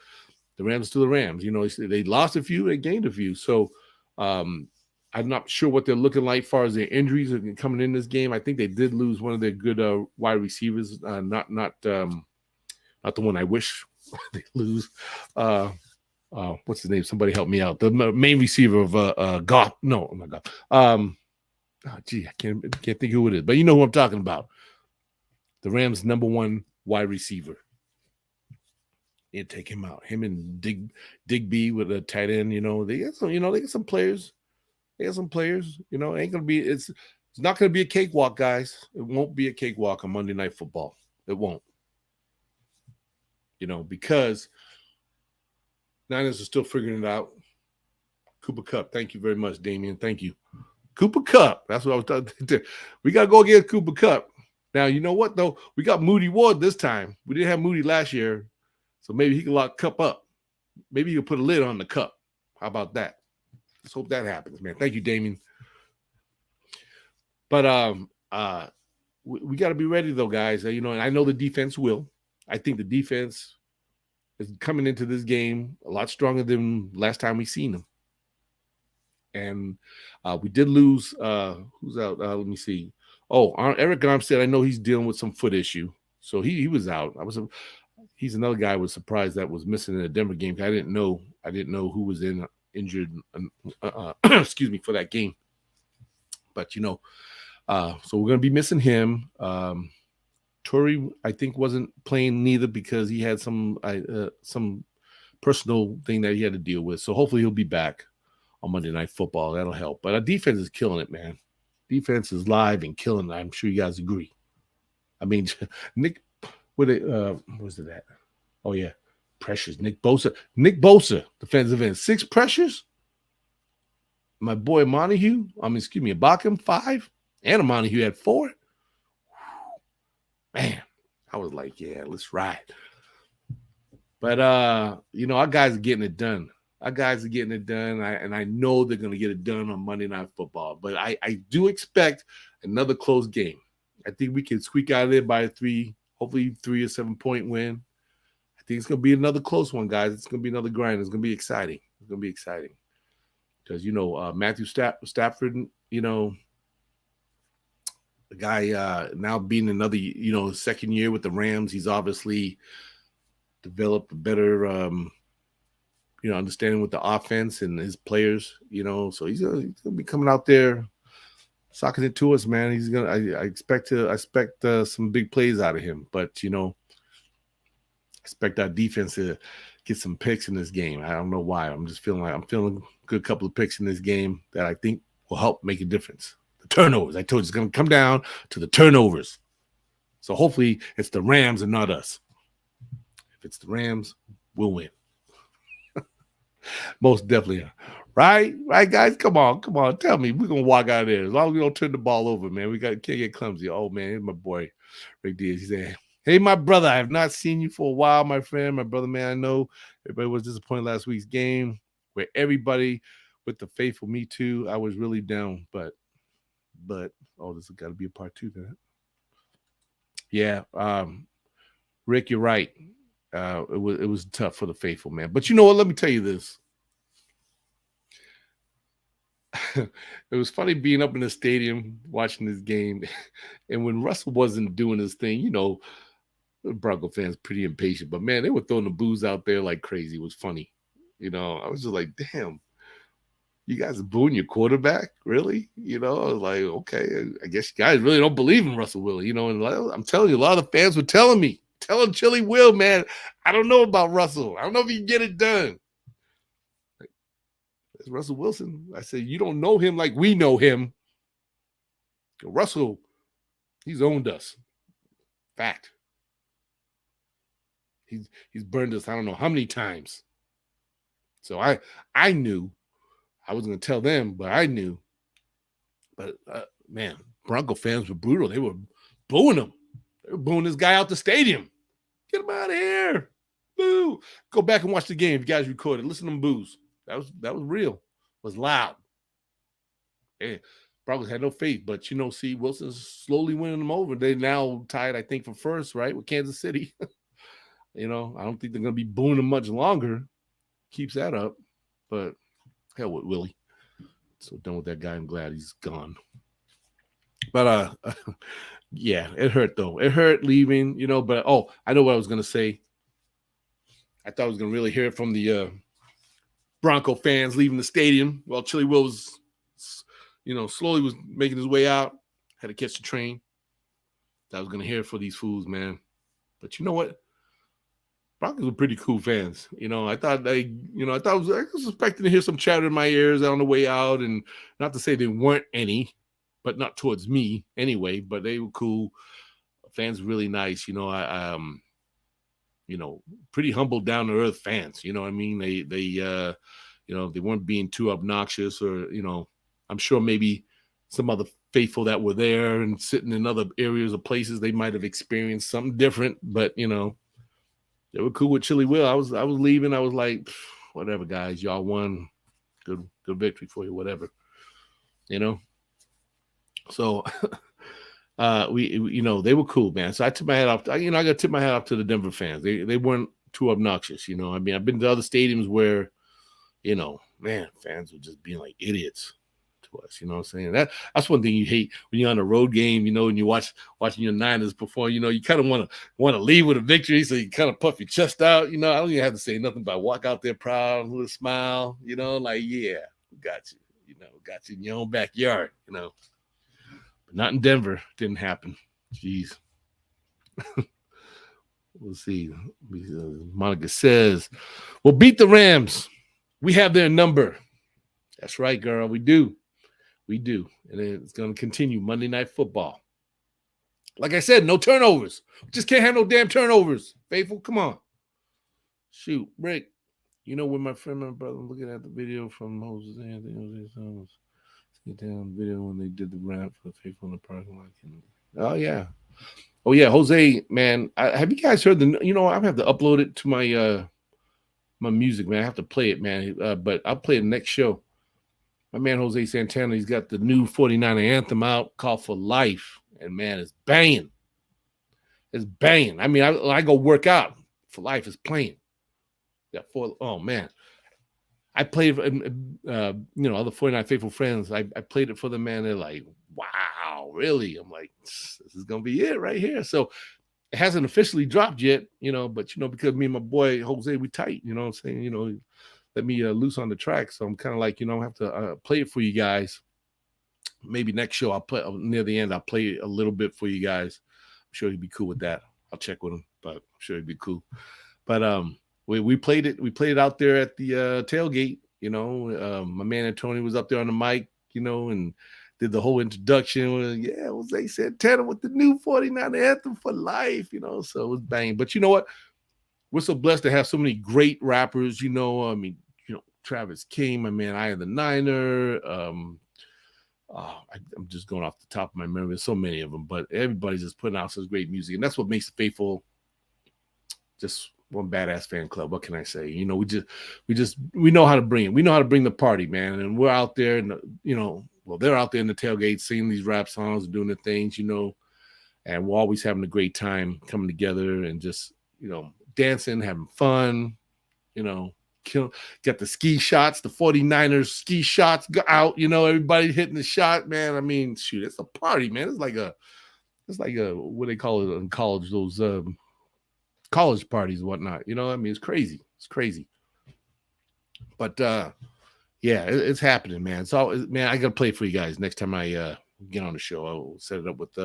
the Rams to the Rams. They lost a few, they gained a few. So I'm not sure what they're looking like as far as their injuries coming in this game. I think they did lose one of their good wide receivers, not the one I wish they lose. What's his name? Somebody help me out. The main receiver of Goff. No, oh my God. I can't think who it is, but you know who I'm talking about. The Rams' number one wide receiver. They'd take him out. Him and Digby with a tight end. They got some. They got some players. It ain't gonna be. It's not gonna be a cakewalk, guys. It won't be a cakewalk on Monday Night Football. It won't. Because Niners are still figuring it out. Cooper Kupp. Thank you very much, Damian. Thank you. Cooper Kupp. That's what I was talking. We got to go against Cooper Kupp. Now, you know what, though? We got Moody Ward this time. We didn't have Moody last year, so maybe he can lock Kupp up. Maybe he'll put a lid on the Kupp. How about that? Let's hope that happens, man. Thank you, Damian. But we got to be ready, though, guys. And I know the defense will. I think the defense is coming into this game a lot stronger than last time we seen them. And we did lose. Who's out? Let me see. Oh, Eric Armstead. I know he's dealing with some foot issue, so he was out. He's another guy I was surprised that was missing in the Denver game. I didn't know who was injured. Excuse me, for that game. But so we're gonna be missing him. Torrey, I think, wasn't playing neither because he had some personal thing that he had to deal with. So hopefully he'll be back on Monday Night Football. That'll help. But our defense is killing it, man. Defense is live and killing it. I'm sure you guys agree. I mean, Nick, what was it at? Oh, yeah. Pressures. Nick Bosa, defensive end. 6 pressures. My boy Montague, Ibaka, 5. And Montague had 4. Man, I was like, yeah, let's ride. But, our guys are getting it done. Our guys are getting it done, and I know they're going to get it done on Monday Night Football. But I do expect another close game. I think we can squeak out of there by 3, hopefully 3 or 7 point win. I think it's going to be another close one, guys. It's going to be another grind. It's going to be exciting. It's going to be exciting. Because, Matthew Stafford, the guy now being another, second year with the Rams, he's obviously developed a better, understanding with the offense and his players, so he's gonna be coming out there, socking it to us, man. He's gonna. I expect some big plays out of him, but I expect our defense to get some picks in this game. I don't know why. I'm feeling a good couple of picks in this game that I think will help make a difference. Turnovers. I told you it's going to come down to the turnovers. So hopefully it's the Rams and not us. If it's the Rams, we'll win. Most definitely. Right, guys. Come on. Tell me we're gonna walk out of there as long as we don't turn the ball over, man. Can't get clumsy. Oh man, here's my boy Rick Diaz. He said, "Hey, my brother, I have not seen you for a while, my friend, my brother, man. I know everybody was disappointed last week's game, where everybody with the faithful, me too. I was really down, but oh, this has got to be a part two, then. Yeah, Rick, you're right. It was tough for the faithful, man. But you know what? Let me tell you this." It was funny being up in the stadium watching this game, and when Russell wasn't doing his thing, Bronco fans pretty impatient, but man, they were throwing the booze out there like crazy. It was funny, I was just like, damn, you guys are booing your quarterback, really? I was like, okay, I guess you guys really don't believe in Russell Wilson, And I'm telling you, a lot of the fans were telling Chili Will, man, I don't know about Russell. I don't know if he can get it done. Russell Wilson. I said, you don't know him like we know him. Russell, he's owned us. Fact. He's burned us I don't know how many times. So I knew. I wasn't going to tell them, but I knew. But, man, Bronco fans were brutal. They were booing him. They were booing this guy out the stadium. Get him out of here. Boo. Go back and watch the game if you guys recorded. Listen to them boos. That was real. It was loud. Hey, Broncos had no faith, but see, Wilson's slowly winning them over. They now tied, I think, for first, right, with Kansas City. I don't think they're gonna be booing him much longer. Keeps that up, but hell with Willie. So done with that guy. I'm glad he's gone. But yeah, it hurt though. It hurt leaving, But I know what I was gonna say. I thought I was gonna really hear it from the Bronco fans leaving the stadium while Chili Will was, slowly was making his way out. Had to catch the train. I was going to hear it for these fools, man. But you know what? Broncos were pretty cool fans. I thought I was expecting to hear some chatter in my ears on the way out, and not to say there weren't any, but not towards me anyway, but they were cool. Fans were really nice. Pretty humble, down to earth fans. You know what I mean? They they weren't being too obnoxious, or I'm sure maybe some other faithful that were there and sitting in other areas or places, they might have experienced something different. But they were cool with Chili Will. I was leaving. I was like, whatever, guys, y'all won. Good victory for you, whatever. So. They were cool, man. So I took my hat off. I got to tip my hat off to the Denver fans. They weren't too obnoxious. I've been to other stadiums where, fans were just being like idiots to us. You know what I'm saying? That's one thing you hate when you're on a road game, and you watching your Niners perform. You kind of want to leave with a victory, so you kind of puff your chest out. I don't even have to say nothing, but walk out there proud with a smile. Like, yeah, we got you. Got you in your own backyard. Not in Denver. Didn't happen. Jeez. We'll see. Monica says, we'll beat the Rams. We have their number. That's right, girl. We do. And it's going to continue Monday Night Football. Like I said, no turnovers. We just can't have no damn turnovers. Faithful, come on. Shoot, Rick. When my friend, my brother, looking at the video from Jose Thomas. Get down video when they did the rap for the faithful in the parking lot. Oh yeah, Jose, man. Have you guys heard the? I have to upload it to my my music, man. I have to play it, man. But I'll play it next show. My man Jose Santana, he's got the new 49er anthem out called "For Life," and man, it's banging. It's banging. I mean, I go work out. "For Life" is playing. Yeah, oh man. I played, other 49 faithful friends. I played it for them, man. They're like, wow, really? I'm like, this is going to be it right here. So it hasn't officially dropped yet, but, because me and my boy Jose, we tight, what I'm saying? Let me loose on the track. So I'm kind of like, I have to play it for you guys. Maybe next show I'll play near the end. I'll play a little bit for you guys. I'm sure he'd be cool with that. I'll check with him, but I'm sure he'd be cool. But, we played it. We played it out there at the tailgate. My man Antonio was up there on the mic, and did the whole introduction. Yeah, Jose Santana with the new 49 anthem for life, so it was banging. But you know what? We're so blessed to have so many great rappers, Travis King, my man, Eye of the Niner. I'm just going off the top of my memory. There's so many of them, but everybody's just putting out such great music. And that's what makes Faithful just one badass fan club. What can I say? We know how to bring it. We know how to bring the party, man. And we're out there, and they're out there in the tailgate singing these rap songs, doing the things, and we're always having a great time coming together and just, dancing, having fun, got the ski shots, the 49ers ski shots out, everybody hitting the shot, man. I mean, shoot, it's a party, man. It's like a what they call it in college, those college parties and whatnot. I mean, it's crazy. It's crazy. But yeah, it's happening, man. So, man, I gotta play for you guys next time I get on the show. I'll set it up with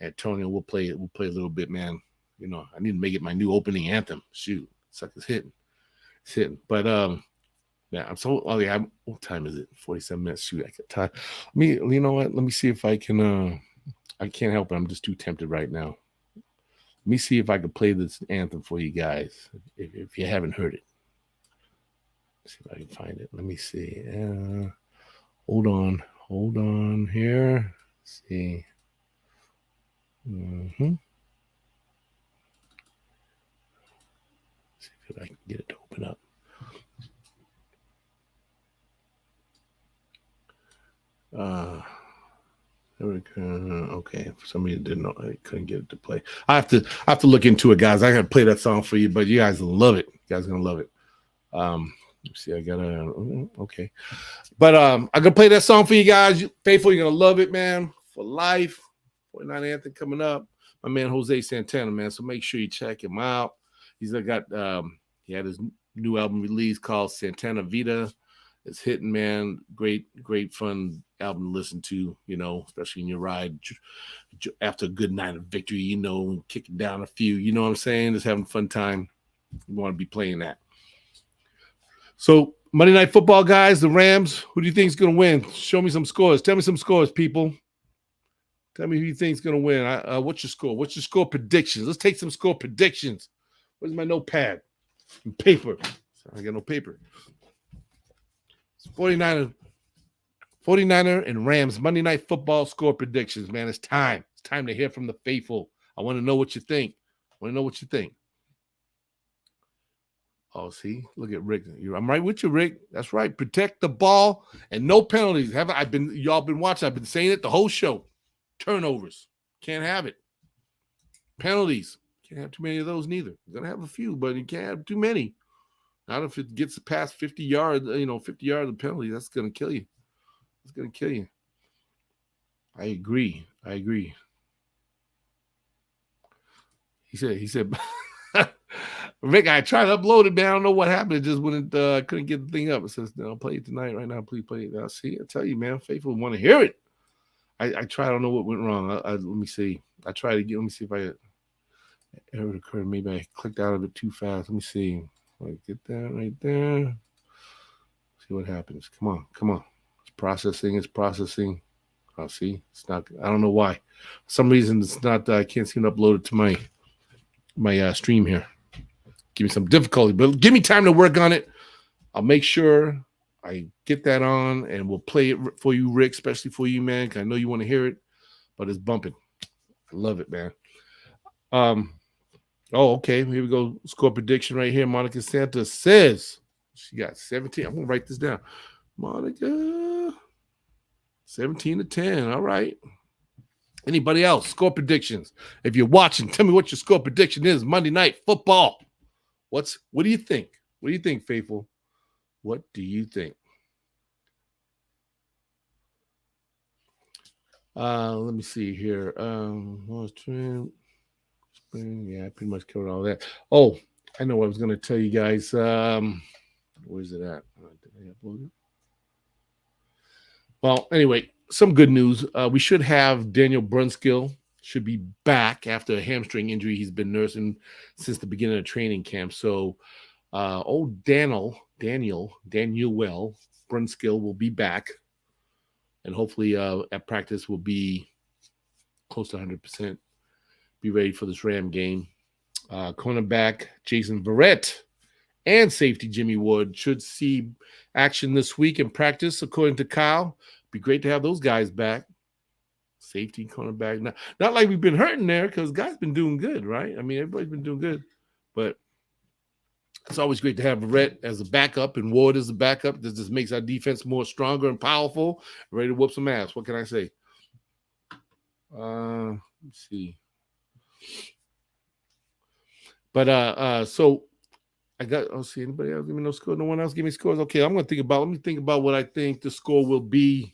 Antonio. We'll play a little bit, man. I need to make it my new opening anthem. Shoot, suckers hitting. It's hitting. But yeah, I'm so what time is it? 47 minutes. Shoot, I got time. You know what? Let me see if I can I can't help it. I'm just too tempted right now. Let me see if I can play this anthem for you guys if you haven't heard it. Let's see if I can find it. Let me see. Hold on here. Let's see. See if I can get it to open up. Okay, for somebody that didn't know, I couldn't get it to play. I have to look into it, guys. I gotta play that song for you, but you guys will love it. You guys are gonna love it. Let's see, I gotta okay, but I'm gonna play that song for you guys. Faithful, you're gonna love it, man. For life, 49 anthem coming up. My man Jose Santana, man. So make sure you check him out. He's got he had his new album released called Santana Vida. It's hitting, man. Great fun album to listen to, especially in your ride after a good night of victory, kicking down a few, you know what I'm saying? Just having a fun time. You want to be playing that. So Monday Night Football, guys, the Rams, who do you think is going to win? Show me some scores. Tell me some scores, people. Tell me who you think is going to win. What's your score? What's your score predictions? Let's take some score predictions. Where's my notepad and paper? I got no paper. 49er and Rams Monday Night Football score predictions, man. It's time. It's time to hear from the faithful. I want to know what you think. Oh, see, look at Rick. I'm right with you, Rick. That's right. Protect the ball and no penalties. Y'all been watching? I've been saying it the whole show. Turnovers. Can't have it. Penalties. Can't have too many of those neither. You're gonna have a few, but you can't have too many. Not if it gets past 50 yards, 50 yards of penalty. That's gonna kill you. It's gonna kill you. I agree. He said Rick, I tried to upload it, man. I don't know what happened. It just wouldn't couldn't get the thing up. It says, no, play it tonight, right now. Please play it. Now, see, I tell you, man, faithful want to hear it. I tried, I don't know what went wrong. Let me see. I tried again. Let me see if it occurred. Maybe I clicked out of it too fast. Let me see. Get that right there. See what happens. Come on. It's processing. Oh, see, it's not. I don't know why. For some reason, it's not. I can't seem to upload it to my stream here. Give me some difficulty, but give me time to work on it. I'll make sure I get that on, and we'll play it for you, Rick, especially for you, man. Because I know you want to hear it, but it's bumping. I love it, man. Oh, okay. Here we go. Score prediction right here. Monica Santa says she got 17. I'm going to write this down. Monica, 17-10. All right. Anybody else? Score predictions. If you're watching, tell me what your score prediction is. Monday Night Football. What do you think? What do you think, Faithful? What do you think? Let me see here. Yeah, I pretty much covered all that. Oh, I know what I was going to tell you guys. Where's it at? Did I upload it? Well, anyway, some good news. We should have Daniel Brunskill should be back after a hamstring injury he's been nursing since the beginning of training camp. So, Daniel Brunskill will be back. and hopefully at practice will be close to 100%. Be ready for this Ram game. Cornerback Jason Verrett and safety Jimmy Wood should see action this week in practice, according to Kyle. Be great to have those guys back. Safety, cornerback. Not like we've been hurting there because guys been doing good, right? I mean, everybody's been doing good. But it's always great to have Verrett as a backup and Ward as a backup. This just makes our defense more stronger and powerful, ready to whoop some ass. What can I say? Let's see. But so I got. I'll see. Anybody else give me no score? No one else give me scores. Okay, I'm gonna think about. Let me think about what I think the score will be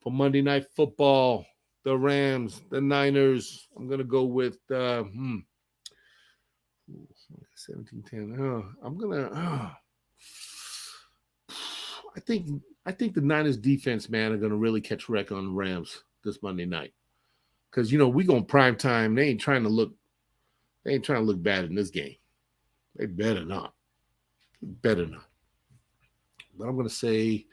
for Monday Night Football. The Rams, the Niners. I'm gonna go with 17-10. I'm gonna. I think the Niners defense, man, are gonna really catch wreck on the Rams this Monday night. Because we going prime time. They ain't trying to look bad in this game. They better not. Better not. But I'm gonna say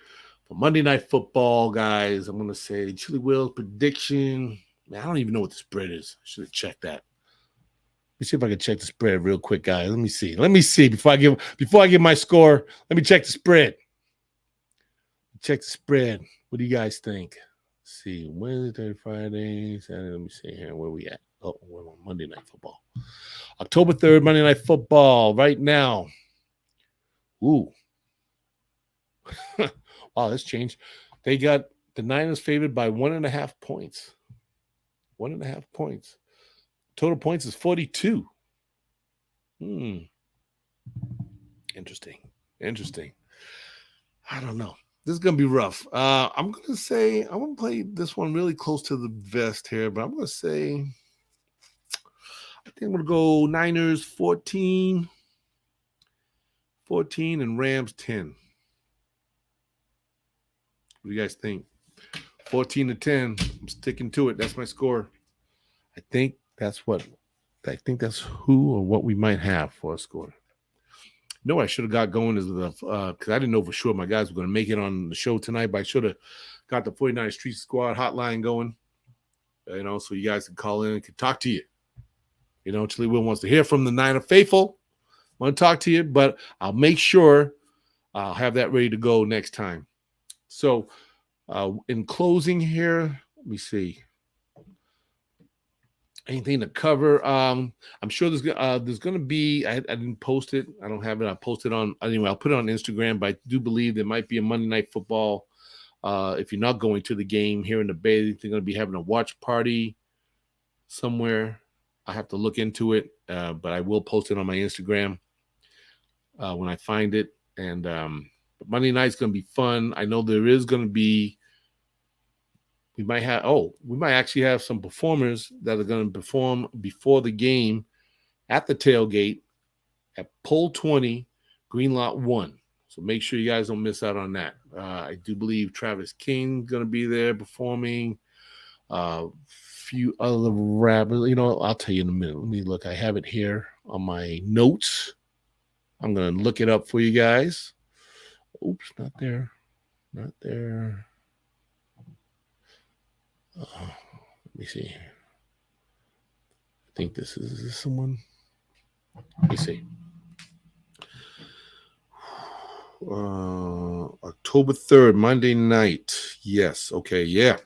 for Monday Night Football, guys, I'm gonna say Chili Will's prediction. Man, I don't even know what the spread is. I should have checked that. Let me see if I can check the spread real quick, guys. Let me see before I give my score. Let me check the spread. Check the spread. What do you guys think? Let's see, Wednesday, Friday, Saturday. Let me see here. Where we at? Oh, we're on Monday Night Football. October 3rd, Monday Night Football. Right now. Ooh. Wow, that's changed. They got the Niners favored by 1.5 points. 1.5 points. Total points is 42. Interesting. I don't know. This is going to be rough. I'm going to play this one really close to the vest here, but I'm going to say, I think I'm going to go Niners 14 and Rams 10. What do you guys think? 14-10. I'm sticking to it. That's my score. I think that's who or what we might have for a score. I should have got going because I didn't know for sure my guys were going to make it on the show tonight, but I should have got the 49 Street Squad hotline going, so you guys can call in and can talk to you. Chili Will wants to hear from the Niner faithful. I want to talk to you, but I'll make sure I'll have that ready to go next time. So in closing here, let me see. Anything to cover? I'm sure there's going to be. I didn't post it. I don't have it. I posted on anyway. I'll put it on Instagram. But I do believe there might be a Monday Night Football. If you're not going to the game here in the Bay, they're going to be having a watch party somewhere. I have to look into it, but I will post it on my Instagram when I find it. And but Monday night's going to be fun. I know there is going to be. We might actually have some performers that are going to perform before the game at the tailgate at Pole 20, Green Lot 1. So make sure you guys don't miss out on that. I do believe Travis King is going to be there performing. Few other rappers. I'll tell you in a minute. Let me look. I have it here on my notes. I'm going to look it up for you guys. Oops, not there. Not there. Let me see. I think this is someone. Let me see. October 3rd, Monday night. Yes. Okay. Yeah.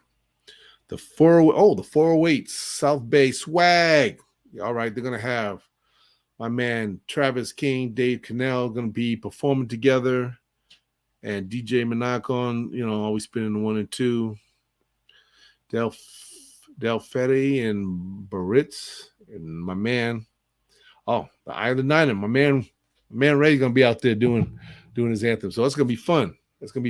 The 408 South Bay swag. All right. They're going to have my man Travis King, Dave Cannell going to be performing together. And DJ Monacon, always spinning the 1 and 2. Del Fede and Baritz and my man. The Eye of the Niner. My man Ray's gonna be out there doing his anthem. So it's gonna be fun. It's gonna be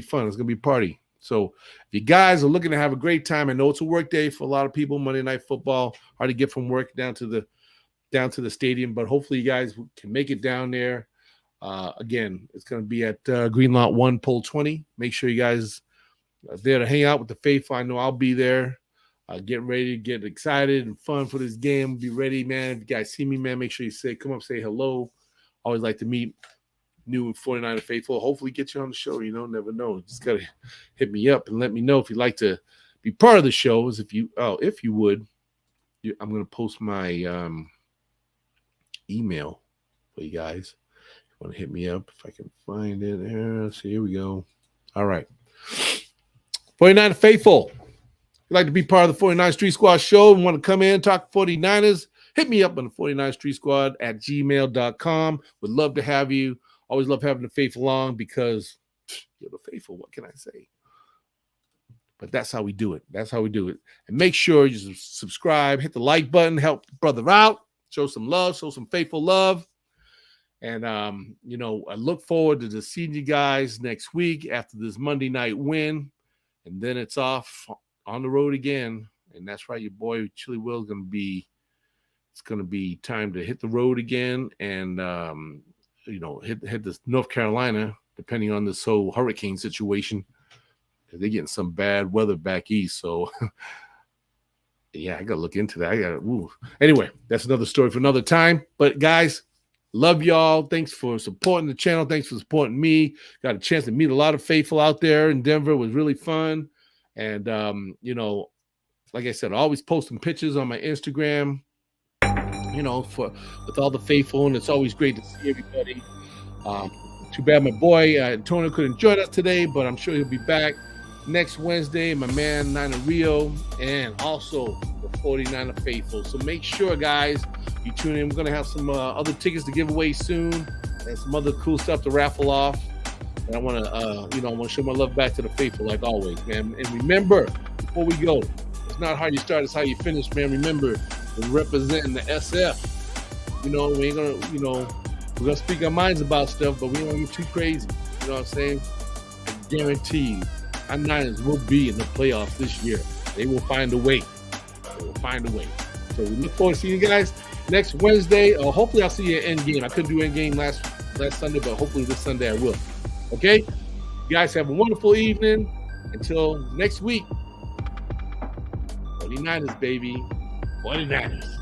a party. So if you guys are looking to have a great time, I know it's a work day for a lot of people. Monday Night Football, hard to get from work down to the stadium, but hopefully you guys can make it down there. Again, it's gonna be at Green Lot 1, Pole 20. Make sure you guys there to hang out with the faithful. I know I'll be there. Getting ready to get excited and fun for this game. Be ready, man. If you guys see me, man, make sure you come up, say hello. Always like to meet new 49er faithful, hopefully get you on the show. Never know. Just gotta hit me up and let me know if you'd like to be part of the shows. If you would, I'm gonna post my email for you guys. If you want to hit me up, if I can find it there. So here we go. All right. 49er faithful. If you'd like to be part of the 49 Street Squad show and want to come in and talk 49ers, hit me up on the 49 Street Squad at gmail.com. Would love to have you. Always love having the faithful on because you're the faithful. What can I say? But that's how we do it. That's how we do it. And make sure you subscribe, hit the like button, help the brother out, show some love, show some faithful love. And, I look forward to seeing you guys next week after this Monday night win. And then it's off on the road again. And that's right, your boy Chili Will is going to be, it's going to be time to hit the road again and, hit this North Carolina, depending on this whole hurricane situation. They're getting some bad weather back east. So, yeah, I got to look into that. Anyway, that's another story for another time. But, guys, love y'all. Thanks for supporting the channel. Thanks for supporting me. Got a chance to meet a lot of faithful out there in Denver. It was really fun. And, like I said, always posting pictures on my Instagram, with all the faithful. And it's always great to see everybody. Too bad my boy Antonio couldn't join us today, but I'm sure he'll be back next Wednesday. My man Nina Rio, and also the 49er faithful. So make sure, guys, you tune in. We're gonna have some other tickets to give away soon, and some other cool stuff to raffle off. And I want to, show my love back to the faithful like always, man. And remember, before we go, it's not how you start, it's how you finish, man. Remember, we're representing the SF. We ain't gonna, we're gonna speak our minds about stuff, but we don't get too crazy. You know what I'm saying? I guarantee you, our Niners will be in the playoffs this year. They will find a way. They will find a way. So we look forward to seeing you guys next Wednesday. Hopefully I'll see you at Endgame. I couldn't do Endgame last Sunday, but hopefully this Sunday I will. Okay? You guys have a wonderful evening. Until next week. 49ers, baby. 49ers.